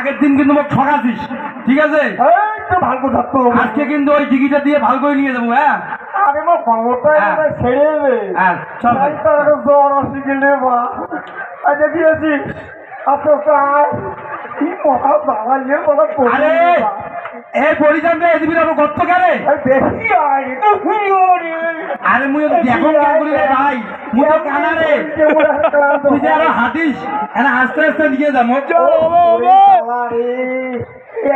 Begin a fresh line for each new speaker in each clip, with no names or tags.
আগের দিন কিন্তু মোক ঠকাছিস, ঠিক আছে?
তো ভালো থাকতো
আজকে কিন্তু ওই টিকিটা দিয়ে ভালো করে নিয়ে যাবো। হ্যাঁ
আরে মা ক্ষমতা ছেড়ে দেবে।
হ্যাঁ চল ভাই।
জ্বর আসি গেলে মা আচ্ছা দিয়েছি আচ্ছা কি কথা বাবা ইয়ে কথা
আরে এই পরিজন রে এদিবি না গর্ত কারে
দেখি আয় তো হুইও রে।
আরে মুই দেখো কেন বলি রে ভাই, মুই তো কানা রে, তুই যে আরো হাতিস এনা আস্তে আস্তে নিয়ে যাবো।
আরে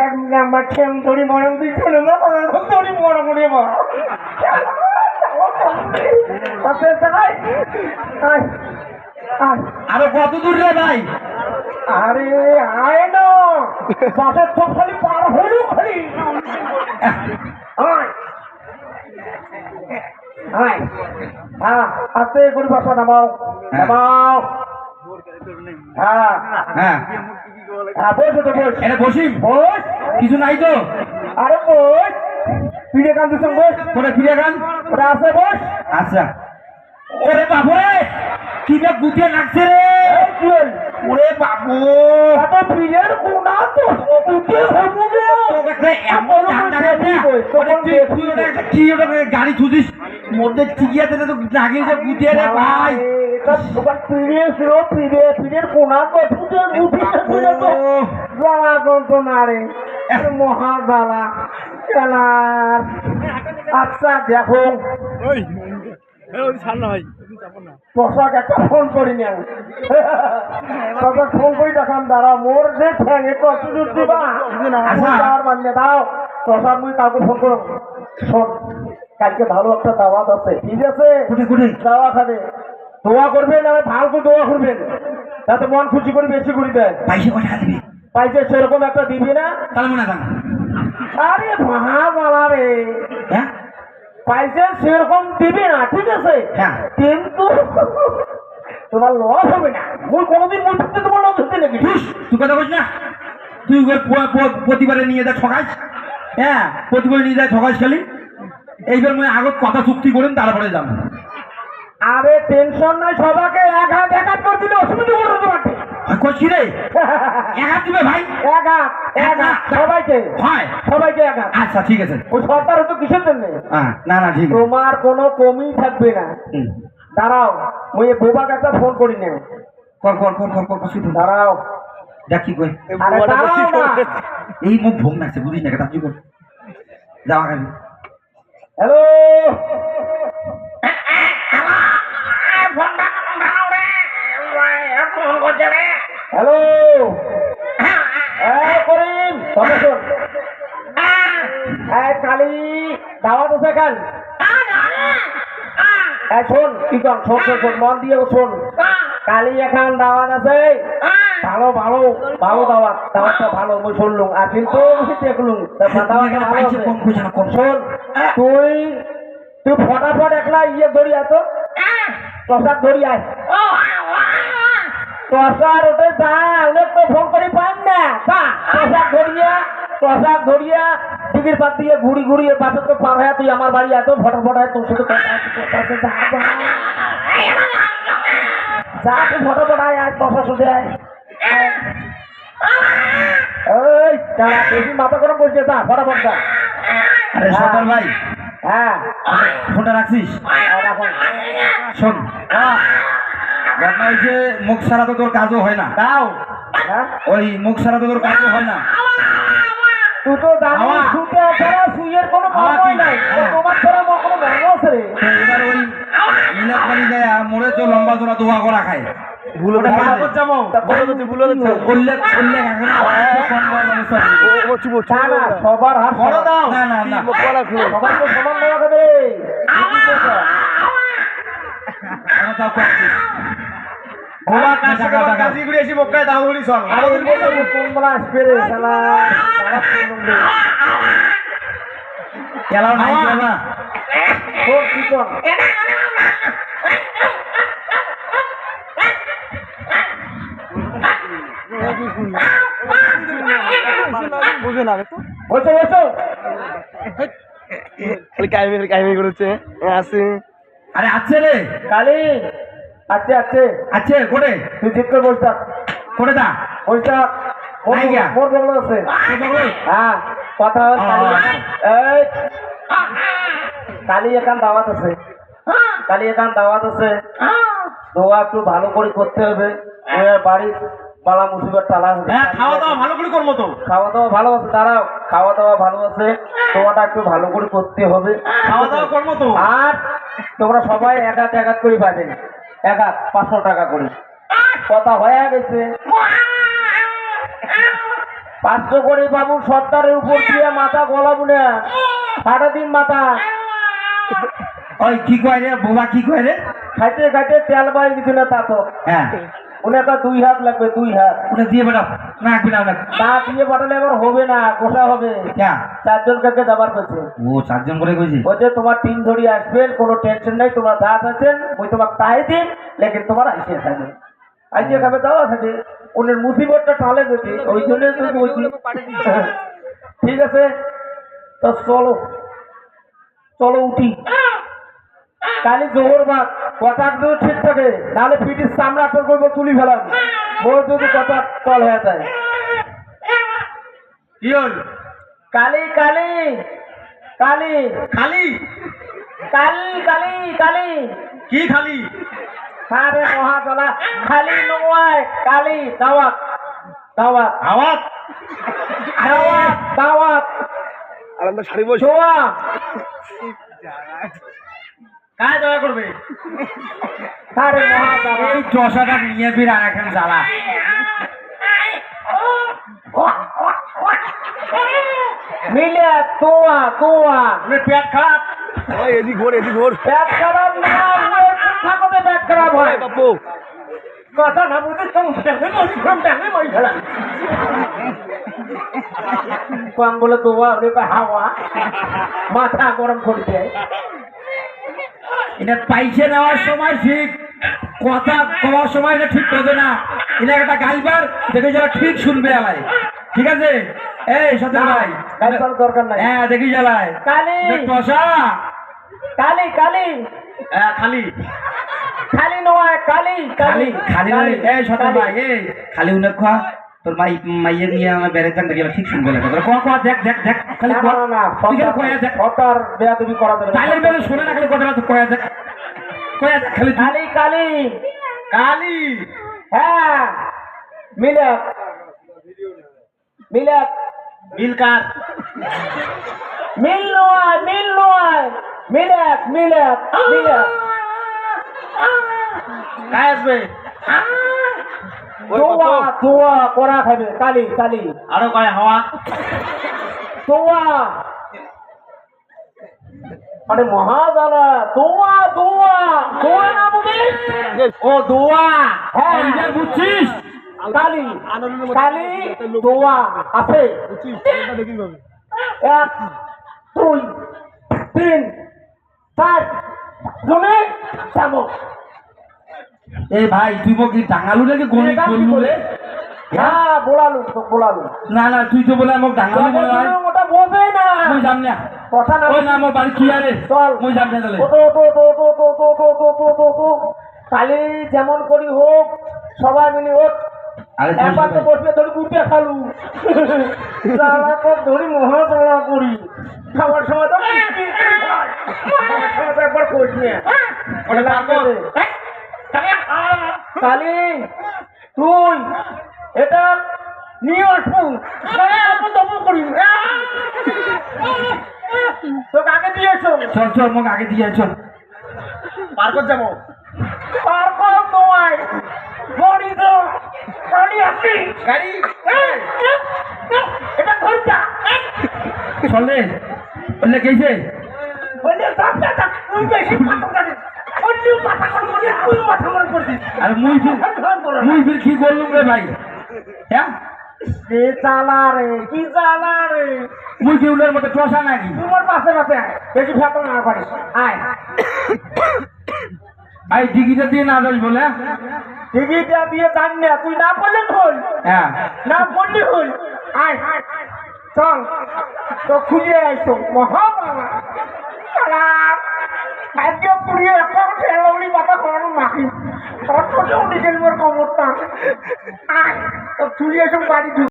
এক নাম্বার ঠেম ধরি মরম দিচ্ছে না ধরি মরে মরে মা আচ্ছা তাই
আরো কত দূর রে ভাই?
আরে আয় না বাসের তো খালি পার হইল খালি আয় আয় হ্যাঁ আস্তে করে বাসা নামাও নামাও হ্যাঁ
হ্যাঁ
হ্যাঁ বসে তো বস
এটা বসিম,
বস
কিছু নাই তো?
আরে বস পিড়ে কান দিস বস
তোরে ফিরে গান
ওরা আছে বস
আচ্ছা। ওরে বাবু রে কি না গুটিয়ে লাগছে রে,
চল
ওরে বাবু
এত পিড়ের কোনা তো উঠে হবুবে
তোকে এমন ঠান্ডা রে তুই একটা কি ওটা গাড়ি ছুটিস মধ্যে টিকিয়াতে তো লাগিয়ে যে গুটিয়ে রে ভাই।
এটা তোমার পিড়ে ছিল পিড়ের কোনা তো উঠে উঠে তো জ্বালা তো না রে মহা জ্বালা খেলার। আচ্ছা দেখো পোশাক একটা ফোন করি না ফোন করি দেখান দাঁড়া মোর যে ঠ্যাঙে কষ্ট দিবা আর মান্য দাও পোশাক মুই কাউকে ফোন করো। শোন কালকে ভালো একটা দাওয়াত আছে, ঠিক আছে? দাওয়া খাবে, দোয়া করবেন আর ভালো দোয়া করবেন যাতে মন খুশি করে বেশি করে দেয়।
পয়সা কটা দিবি?
পাইছে সেরকম একটা দিবি না?
তাহলে মনে থাক।
আরে মহা জ্বালা রে,
হ্যাঁ
পাইছে সেরকম দিবি না, ঠিক আছে?
হ্যাঁ
কিন্তু তোমার লস হবে না। মুই কোনোদিন মন থাকতে তোমার লস হতে নাকি?
তুই কথা বলিস না, তুই প্রতিবারে নিয়ে যা ঠকাইস। হ্যাঁ প্রতিবারে নিয়ে যায় ঠকাইস খালি। এইবার মানে আগত কথা চুক্তি করেন তারপরে যাবো।
আরে টেনশন নাই, সবাইকে এক হাত করে দিলে অসুবিধা করতে তোমাকে
করছি রে এক হাত দিবে ভাই,
এক হাত সবাইকে
হয়
সবাইকে এক হাত।
আচ্ছা ঠিক আছে।
ওই সরকার হতো কিসের জন্য?
না না ঠিক আছে।
তোমার কোনো কমই থাকবে না। দাঁড়াও ওই বোবাকে একটা ফোন করি না।
কর কর কর কর কর কর
দাঁড়াও
দেখি কই
আরে দাঁড়াও না।
এই মুখ ভোগ নাচছে বুঝিস না কেটা তুই কর যাওয়া খাবি।
হ্যালো হ্যালো করিম শোন কালি দাওয়াত আছে কাল। শোন কি কর শোন শোন মন দিয়ে শোন, কালি এখন দাওয়াত আছে ভালো ভালো ভালো দাওয়াতটা ভালো মুই শুনলুম আর কিন্তু দেখলুম দাওয়াতটা ভালো আছে। শোন তুই ফটাফট একলা ইয়ে ধরি আয় তো প্রসাদ ধরি আয় প্রসাদ ওটা যা অনেক তো ফোন করি পান না প্রসাদ ধরিয়া টিভির পাত দিয়ে ঘুরিয়ে পাশে তো পার হয়ে তুই আমার বাড়ি এত ফটাফট হয় তোর সাথে যা তুই ফটাফট আয় আয় প্রসাদ শুধু আয়। ওই দাঁড়া বেশি মাথা গরম করছে তা ফটাফট যা।
আরে সরকার ভাই
হ্যাঁ
ফোনটা রাখছিস? শোন ঘটনা হয়েছে মুখ ছাড়া তো তোর কাজও হয় না।
দাও
ওই মুখ ছাড়া তো তোর কাজও হয় না।
তুই তো দাঁড়া শুতে ছাড়া শুয়ের কোনো মর্ম নাই, তোমার ছাড়া মোর কোনো মর্ম আছে রে?
এবার ওই মিলাদ বাড়ি যায় মোড়ে তো লম্বা জোড়া দোয়া করা খায় ভুলো
সবার হাত
বড় দাও। না না না
সবার তো সমান দেওয়া হবে।
খেলাও নাই না
বুঝে না বসো বসো
কাহিনী করেছে আছে।
আরে আছে রে
কালি আছে আছে
আছে কোটে
তুই ঠিক করে বসে থাক
কোটে দা
বসে থাক
নাই গা
মোর বগল আছে হ্যাঁ কথা হয় এই কালি এখান দাওয়াত আছে কালি এখান দাওয়াত আছে দোয়া একটু ভালো করে করতে হবে ওই বাড়ির পালা মুসিবত টালা
হ্যাঁ খাওয়া দাওয়া ভালো করে করবো তো
খাওয়া দাওয়া ভালো আছে দাঁড়াও খাওয়া দাওয়া ভালো আছে দোয়াটা একটু ভালো করে করতে হবে
খাওয়া দাওয়া করবো তো
আর তোমরা সবাই এক হাত করে পাবেন এক হাত 500 টাকা করে কথা হয়ে গেছে 500 করে বাবু সর্দারের উপর দিয়ে মাথা গলাবো না সারাদিন মাথা
ওই কি কয় রে বোবা কি কয় রে
খাইতে খাইতে তেল বাড়ি দিতে না তা তো
হ্যাঁ
উনি একটা 2 হাত লাগবে 2 হাত
ওটা দিয়ে বেড়াও না বিনা না
না দিয়ে পাঠালে এবার হবে না গোসা হবে
হ্যাঁ
4 জন কাকে যাবার পেছে
ও 4 জন করে কইছি
বলছে তোমার টিম ধরে আসবেন কোনো টেনশন নাই তোমরা দাঁত আছেন ওই তোমার তাই দিন লেকিন তোমার আইসে থাকবে আইসে খাবে দাওয়া থাকে ওনের মুসিবতটা টালে যেতে ওই জন্য তুমি বলছি ঠিক আছে তো চলো চলো উঠি কালি জোহর বাদ কথা যদি ঠিক থাকে নাহলে পিটির চামড়া তোর করবো তুলি ফেলাম মোর যদি কথা তল হয়ে যায়
কি হল
কালি কালি কালি
খালি
কালি কালি কালি
কি খালি
আরে মহাজলা খালি নয় কালি দাওয়াত দাওয়াত
আওয়াজ
দাওয়াত দাওয়াত
আর আমরা শাড়ি বসে
জোয়া
কাজ দয়া করবে
আরে মহাজলা
এই চশাটা নিয়ে ফির আর এখন জ্বালা
মিলে তোয়া তোয়া
পেট খারাপ
ওই এদিক ঘোর এদিক ঘোর
পেট খারাপ না ওই থাকতে পেট খারাপ হয়
বাপু
কথা না বুঝে দেখে মই খেলা কম বলে তোয়া রে হাওয়া মাথা গরম করে দেয়
এটা পাইছে নেওয়ার সময় ঠিক কথা কওয়ার সময় এটা ঠিক করবে না এটা একটা গাইবার দেখে যারা ঠিক শুনবে আলাই ঠিক আছে এই সত্য ভাই
গাইবার দরকার নাই
হ্যাঁ দেখি জ্বালায়
কালি
টসা
কালি কালি
হ্যাঁ খালি
খালি নয় কালি
খালি
কালি
খালি এই সত্য ভাই এই খালি উনি খা তোর মাইয়ের নিয়ে আমার বেড়াইতাম দেখি ঠিক শুনবে না কথা কোয়া কোয়া দেখ দেখ দেখ খালি
না
কোয়া
না না
তুই খালি কোয়া দেখ
সরকার বেয়াদবি করা যাবে না
তাইলের বেলা শোনে না খালি কথাটা তো কোয়া দেখ কোয়া দেখ খালি
কালি কালি
কালি
হ্যাঁ মিলাদ মিলাদ
মিলকার
মিল নয় মিলাদ মিলাদ মিলাদ
কায় আসবে
দোয়া দোয়া করা খাবে কালি কালি
আরো কয় হাওয়া
দোয়া আরে মহাজালা দোয়া দোয়া দোয়া না বুঝি
ও দোয়া
হ্যাঁ।
এইবার বুঝছিস
কালি কালি দোয়া আছে
দেখি ভাবে
1 2 3 4 জনে যাবো
এই ভাই তুই কি ডাঙালু নাকি গণিত বললু রে
হ্যাঁ বলালু তো বলালু
না না তুই তো বলে আমাকে ডাঙালু বলে হয়
ওটা বোঝে না
মুই জান না
কথা না
ওই না আমার বাড়ি কি আরে
চল
মুই জান না তাহলে
কালি যেমন করি হোক সবাই মিলে হোক
আরে
একবার তো বসবে ধরি গুটিয়া খালু জ্বালা তো ধরি মহা জ্বালা করি খাওয়ার সময় তো খাওয়ার সময় তো একবার করিস না
ওটা তারপর
কালি তুই এটা নিয়ে আসবো দমন করি তোকে আগে দিয়ে এসো
চল চল মোক আগে দিয়ে চল
পার্কত যাবো পার্কত নয় গাড়ি তো গাড়ি আসি গাড়ি এটা ধরছা
চলে বললে কেছে
বলে সামনে থাক তুই বেশি মাথা কাটে অন্য মাথা কাটে তুই মাথা মন করছিস
আরে মুই ফির কি করলুম রে ভাই হ্যাঁ
এ চালা রে কি চালা রে
মুই কি উলের মতো টসা নাকি
তোমার পাশে পাশে আয় বেশি ফাটো না পারিস আয়
ভাই টিকিটা দিয়ে না যাই বলে
টিকিটটা দিয়ে জান না তুই না বললে খোল
হ্যাঁ
না বললি হল আয় চল তো খুঁজে আইসো মহাবাবা আজকে পুড়িয়ে এখন ফেলাউলি পাতা খাওয়ানো মাখি তোর ছোট উঠে গেল মোর কমরটা আয় তো চুলি এসব বাড়ি